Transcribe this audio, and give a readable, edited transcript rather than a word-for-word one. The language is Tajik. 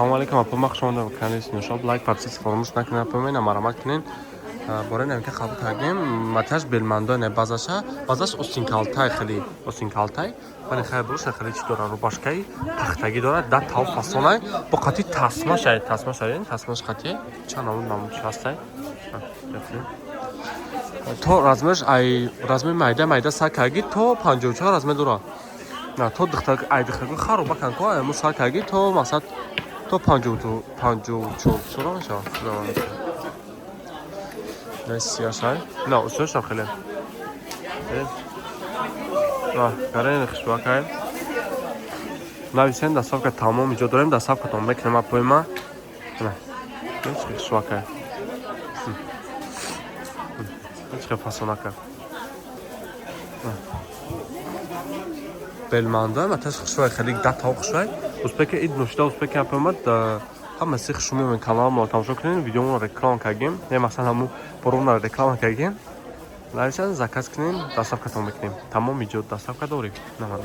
Assalomu alaykum, apamaq shunda kanal Nushob like подписаться фаромӯш накунед, напоминам марамак кунед. Бораи намки қабул кардем, маташ белмандо не базаша, базаш устинкалтай хели, устинкалтай. Вали хай буша хели чи дора рубашкай, тахтаги дора, да тав фасонай, бо қати тасма шай, тасмаш қати. Ча намуд шастай. То размерш ай размер майда сакаги то 54 размер дора. На то дихтаг ай дихтаг харуба канко, мо сакаги то масад то 54 сура меша. Сиашай. На, услышал хеле. Карен хшвакай. Нависен дастовка тамом иҷо дорем, дастовкатон мекунем апоима. На. Хшвакай. Хечке фасонака. Белманда маташ хшвай хелик да тав хшвай. Успеке ид нушда успеке апоима да ҳама сих шумо каналмо тамошо кунед, видеомо реклама кардем. Не масалан ҳаму поровна реклама кардем. Нависан заказ кунед, дастовкатон мекунем. Тамом иҷод дастовка дорем. Намада.